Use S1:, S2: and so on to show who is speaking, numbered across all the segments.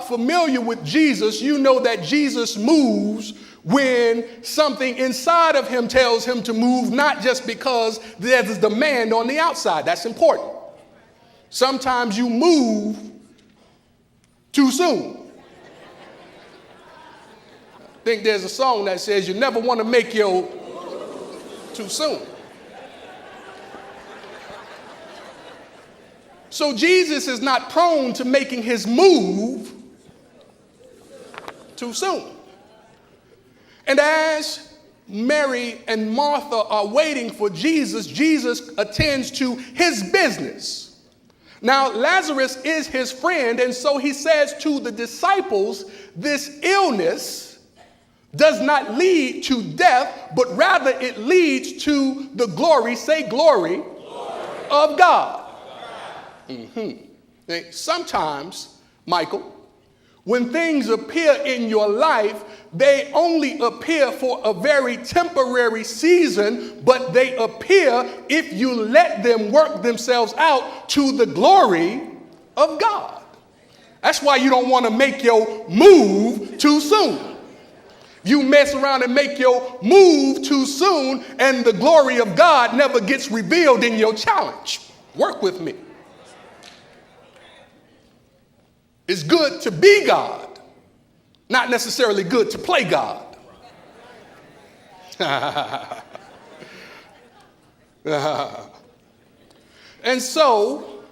S1: familiar with Jesus, you know that Jesus moves when something inside of him tells him to move, not just because there's a demand on the outside. That's important. Sometimes you move too soon. I think there's a song that says you never want to make your too soon. So Jesus is not prone to making his move too soon. And as Mary and Martha are waiting for Jesus, Jesus attends to his business. Now, Lazarus is his friend, and so he says to the disciples, this illness does not lead to death, but rather it leads to the glory, say glory, of God. Sometimes, Michael, when things appear in your life, they only appear for a very temporary season, but they appear if you let them work themselves out to the glory of God. That's why you don't want to make your move too soon. You mess around and make your move too soon, and the glory of God never gets revealed in your challenge. Work with me. It's good to be God, not necessarily good to play God. And so,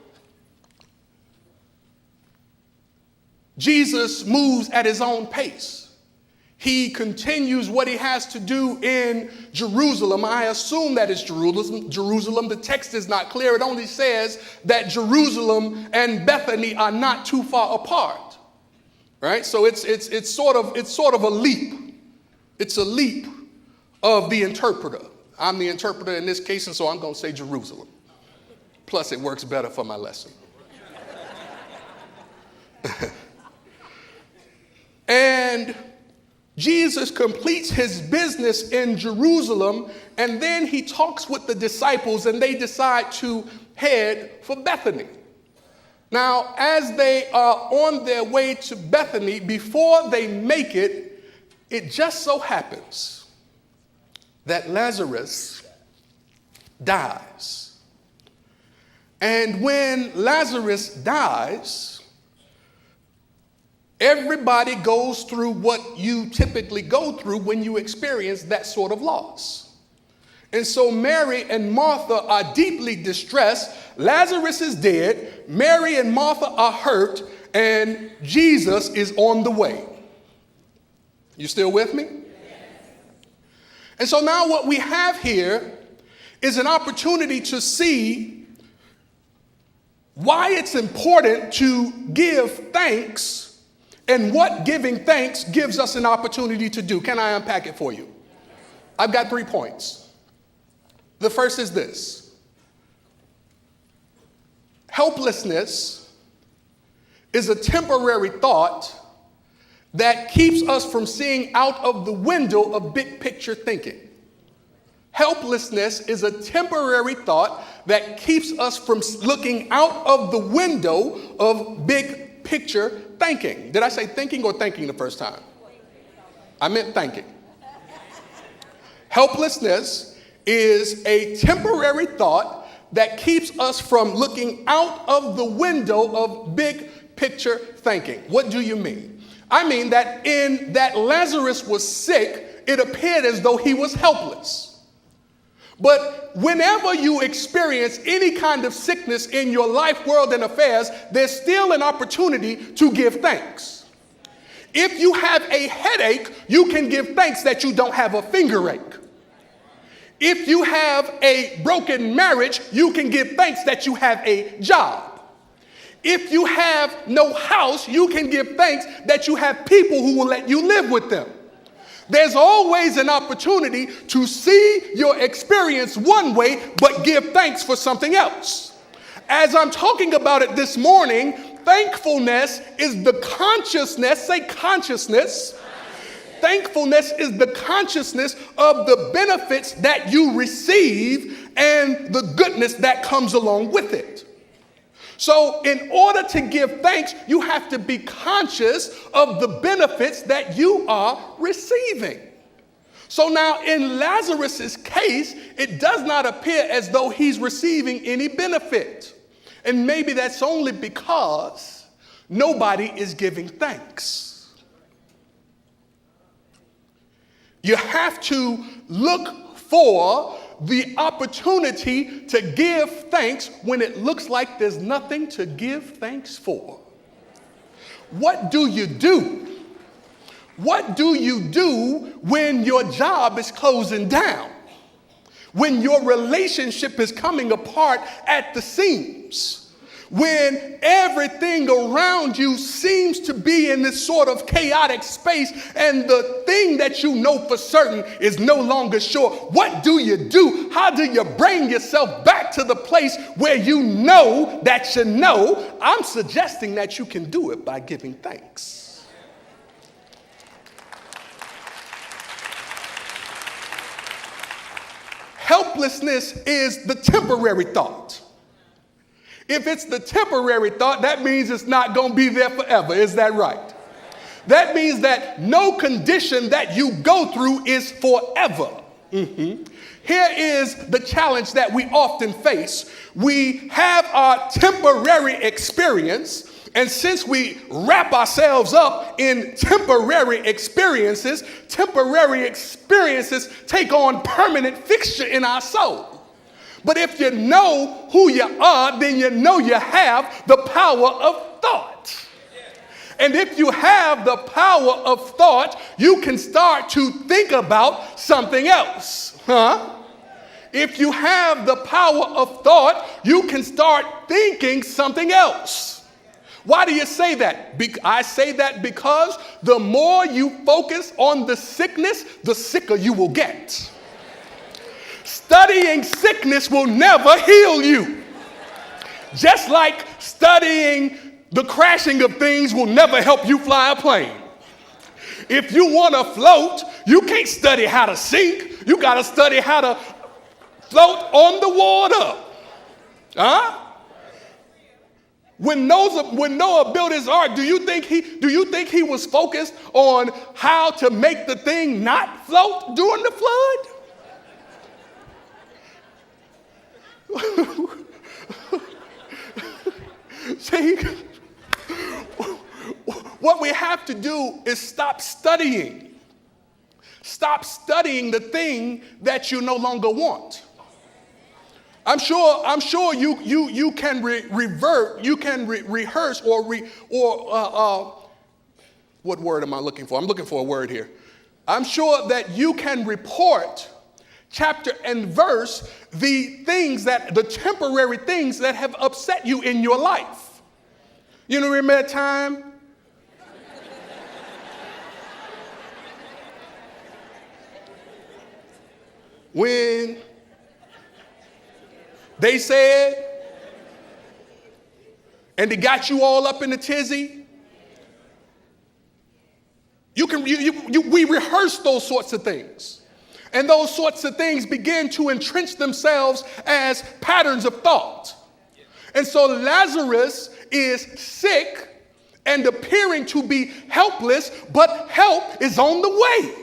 S1: Jesus moves at his own pace. He continues what he has to do in Jerusalem. I assume that is Jerusalem. The text is not clear. It only says that Jerusalem and Bethany are not too far apart. Right? So it's sort of a leap. It's a leap of the interpreter. I'm the interpreter in this case, and so I'm going to say Jerusalem. Plus, it works better for my lesson. And Jesus completes his business in Jerusalem, and then he talks with the disciples, and they decide to head for Bethany. Now, as they are on their way to Bethany, before they make it, it just so happens that Lazarus dies. And when Lazarus dies, everybody goes through what you typically go through when you experience that sort of loss. And so Mary and Martha are deeply distressed. Lazarus is dead. Mary and Martha are hurt, and Jesus is on the way. You still with me? And so now what we have here is an opportunity to see why it's important to give thanks and what giving thanks gives us an opportunity to do. Can I unpack it for you? I've got 3 points. The first is this. Helplessness is a temporary thought that keeps us from seeing out of the window of big picture thinking. Helplessness is a temporary thought that keeps us from looking out of the window of big picture thinking. Did I say thinking or thinking the first time? I meant thinking. Helplessness is a temporary thought that keeps us from looking out of the window of big picture thinking. What do you mean? I mean that in that Lazarus was sick, it appeared as though he was helpless. But whenever you experience any kind of sickness in your life, world, and affairs, there's still an opportunity to give thanks. If you have a headache, you can give thanks that you don't have a finger ache. If you have a broken marriage, you can give thanks that you have a job. If you have no house, you can give thanks that you have people who will let you live with them. There's always an opportunity to see your experience one way, but give thanks for something else. As I'm talking about it this morning, thankfulness is the consciousness, say consciousness. Thankfulness is the consciousness of the benefits that you receive and the goodness that comes along with it. So in order to give thanks, you have to be conscious of the benefits that you are receiving. So now in Lazarus's case, it does not appear as though he's receiving any benefit. And maybe that's only because nobody is giving thanks. You have to look for the opportunity to give thanks when it looks like there's nothing to give thanks for. What do you do? What do you do when your job is closing down? When your relationship is coming apart at the seams? When everything around you seems to be in this sort of chaotic space and the thing that you know for certain is no longer sure, what do you do? How do you bring yourself back to the place where you know that you know? I'm suggesting that you can do it by giving thanks. Helplessness is the temporary thought. If it's the temporary thought, that means it's not going to be there forever. Is that right? That means that no condition that you go through is forever. Here is the challenge that we often face. We have our temporary experience, and since we wrap ourselves up in temporary experiences take on permanent fixture in our soul. But if you know who you are, then you know you have the power of thought. And if you have the power of thought, you can start to think about something else. If you have the power of thought, you can start thinking something else. Why do you say that? I say that because the more you focus on the sickness, the sicker you will get. Studying sickness will never heal you. Just like studying the crashing of things will never help you fly a plane. If you want to float, you can't study how to sink. You got to study how to float on the water. When Noah built his ark, do you think he was focused on how to make the thing not float during the flood? See, what we have to do is stop studying. Stop studying the thing that you no longer want. I'm sure you can revert, you can rehearse or what word am I looking for? I'm looking for a word here. I'm sure that you can report chapter and verse the temporary things that have upset you in your life. You know, remember that time? When they said, and they got you all up in a tizzy. We rehearse those sorts of things. And those sorts of things begin to entrench themselves as patterns of thought. And so Lazarus is sick and appearing to be helpless, but help is on the way.